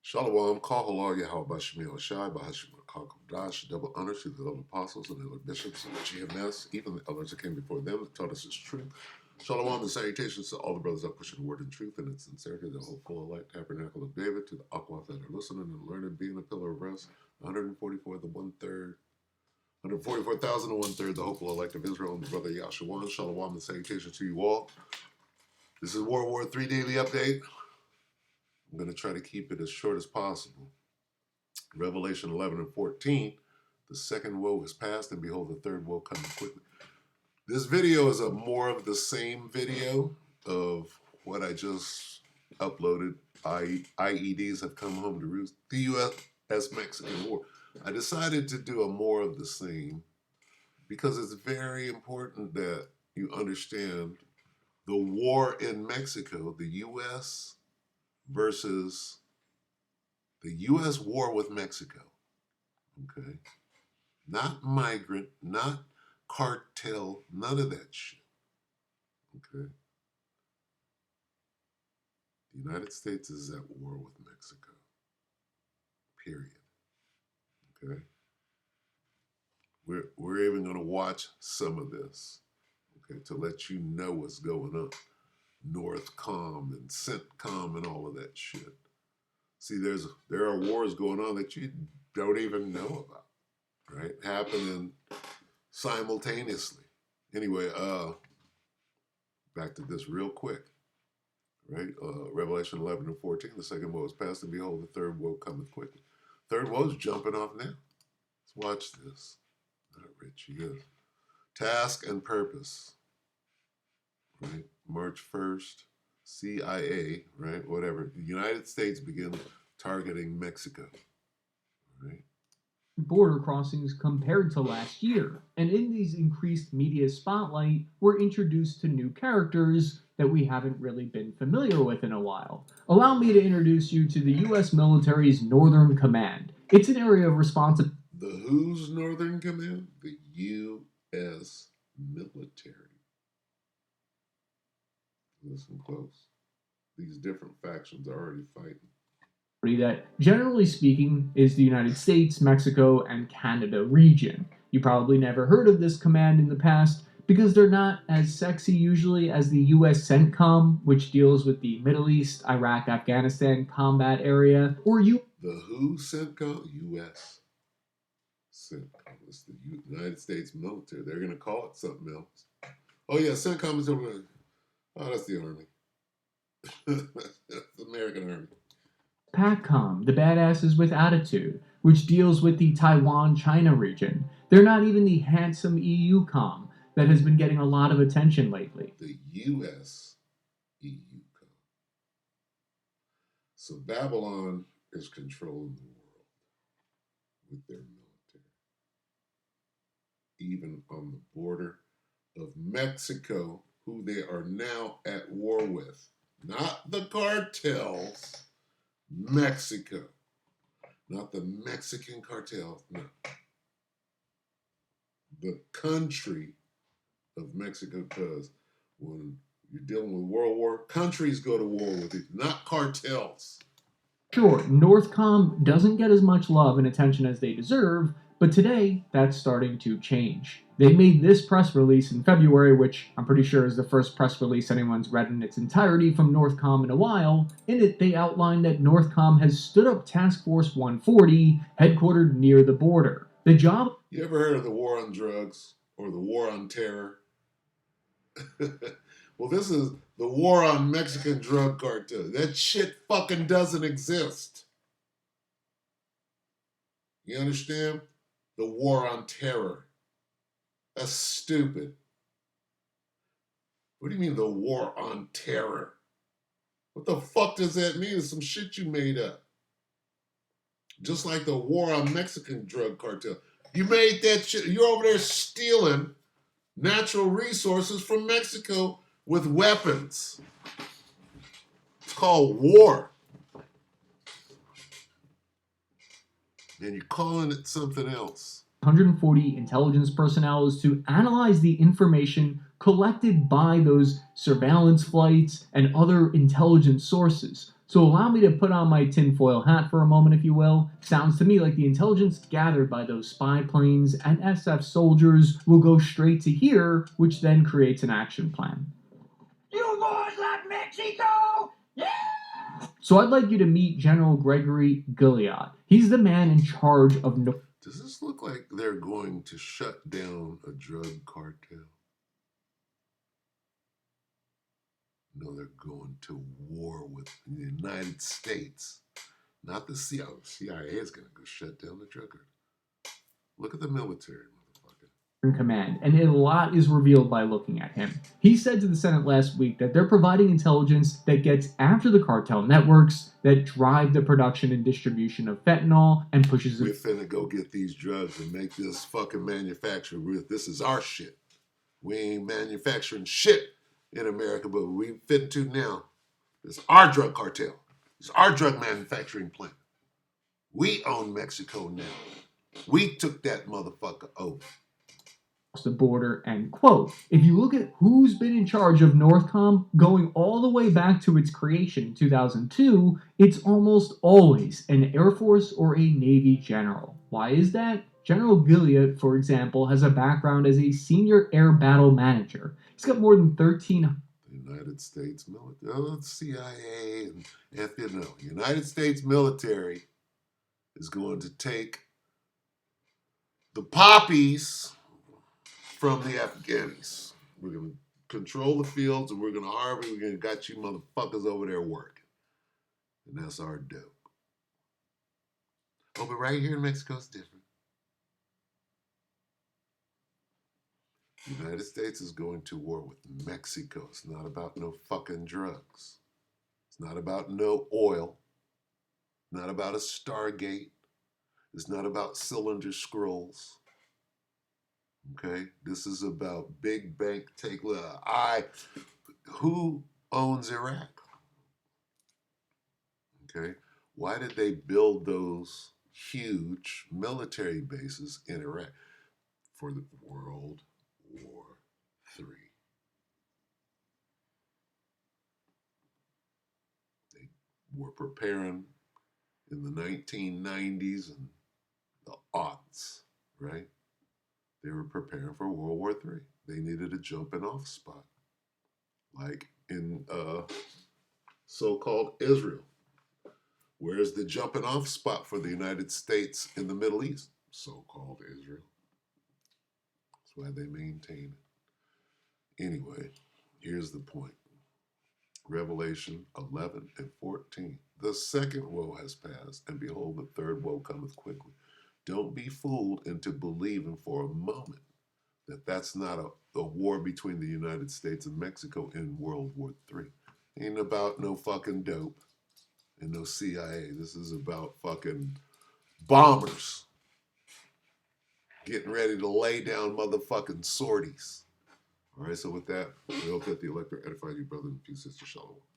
Shalom, Kahala, Yahweh Shemiel Shai, Bahashim Dash, double honor to the elder apostles and the elder bishops and the GMS, even the elders that came before them that taught us its truth. Shalom and salutations to all the brothers that pushing the word in truth and in sincerity, the hopeful elect tabernacle of David, to the Aquath that are listening and learning, being a pillar of rest, 144, the 1/3. 144,000 and 1/3, the hopeful elect of Israel, and the brother Yahshua. Shalom and salutations to you all. This is WW3 Daily Update. I'm going to try to keep it as short as possible. Revelation 11 and 14, the second woe is past, and behold, the third woe coming quickly. This video is a more of the same video of what I just uploaded. IEDs have come home to roost. The U.S.-Mexican war. I decided to do a more of the same because it's very important that you understand the war in Mexico, the U.S. versus the U.S. war with Mexico, okay? Not migrant, not cartel, none of that shit, okay? The United States is at war with Mexico, period, okay? We're even going to watch some of this, okay, to let you know what's going on. Northcom and CENTCOM and all of that shit. See, there are wars going on that you don't even know about, right? Happening simultaneously. Anyway, back to this real quick, right? Revelation 11 and 14, the second woe is past, and behold, the third woe cometh quickly. Third woe is jumping off now. Let's watch this. Not rich he is. Task and purpose, right? March 1st. CIA, right, whatever. The United States begins targeting Mexico, right? Border crossings compared to last year. And in these increased media spotlight, we're introduced to new characters that we haven't really been familiar with in a while. Allow me to introduce you to the U.S. military's Northern Command. It's an area of responsibility. The whose Northern Command? The U.S. military. Listen close. These different factions are already fighting. That, generally speaking, is the United States, Mexico, and Canada region. You probably never heard of this command in the past because they're not as sexy usually as the U.S. CENTCOM, which deals with the Middle East, Iraq, Afghanistan combat area, or The who CENTCOM? U.S. CENTCOM. It's the United States military. They're going to call it something else. Oh, yeah, CENTCOM is over there. Oh, that's the Army. That's the American Army. PACCOM, the badasses with attitude, which deals with the Taiwan-China region. They're not even the handsome EUCOM that has been getting a lot of attention lately. The U.S. EUCOM. So Babylon is controlling the world with their military. Even on the border of Mexico, who they are now at war with. Not the cartels, Mexico. Not the Mexican cartels, no. The country of Mexico, because when you're dealing with world war, countries go to war with it, not cartels. Sure, Northcom doesn't get as much love and attention as they deserve, but today that's starting to change. They made this press release in February, which I'm pretty sure is the first press release anyone's read in its entirety from Northcom in a while. In it, they outlined that Northcom has stood up Task Force 140, headquartered near the border. The job... You ever heard of the war on drugs or the war on terror? Well, this is the war on Mexican drug cartel. That shit fucking doesn't exist. You understand? The war on terror. That's stupid. What do you mean the war on terror? What the fuck does that mean? It's some shit you made up. Just like the war on Mexican drug cartel. You made that shit. You're over there stealing natural resources from Mexico with weapons. It's called war. And you're calling it something else. 140 intelligence personnel is to analyze the information collected by those surveillance flights and other intelligence sources. So allow me to put on my tinfoil hat for a moment, if you will. Sounds to me like the intelligence gathered by those spy planes and SF soldiers will go straight to here, which then creates an action plan. You boys like Mexico? Yeah! So I'd like you to meet General Gregory Gilliard. He's the man in charge of Does this look like they're going to shut down a drug cartel? No, they're going to war with the United States, not the CIA. The CIA is going to go shut down the drug cartel. Look at the military, motherfucker. in command, and a lot is revealed by looking at him. He said to the Senate last week that they're providing intelligence that gets after the cartel networks that drive the production and distribution of fentanyl and pushes We're it. finna go get these drugs and make this fucking manufacture. This is our shit. We ain't manufacturing shit in America, but we fit to now. It's our drug cartel. It's our drug manufacturing plant. We own Mexico now. We took that motherfucker over. The border, end quote. If you look at who's been in charge of Northcom going all the way back to its creation in 2002, it's almost always an Air Force or a Navy general. Why is that? General Gilead, for example, has a background as a senior air battle manager. He's got more than 13. The United States military, CIA and FNL. United States military is going to take the poppies from the Afghanis. We're going to control the fields and we're going to harvest. We're going to got you motherfuckers over there working. And that's our dope. Oh, but right here in Mexico, it's different. The United States is going to war with Mexico. It's not about no fucking drugs. It's not about no oil. Not about a Stargate. It's not about cylinder scrolls. Okay? This is about big bank take. Who owns Iraq? Okay? Why did they build those huge military bases in Iraq? For the World War III. They were preparing in the 1990s and the aughts, right? They were preparing for World War III. They needed a jumping off spot, like in so-called Israel. Where's the jumping off spot for the United States in the Middle East? So-called Israel. That's why they maintain it. Anyway, here's the point. Revelation 11 and 14. The second woe has passed, and behold, the third woe cometh quickly. Don't be fooled into believing for a moment that that's not a war between the United States and Mexico in World War III. Ain't about no fucking dope and no CIA. This is about fucking bombers getting ready to lay down motherfucking sorties. All right, so with that, we hope that the elector edified you, brother and peace, sister Shalom.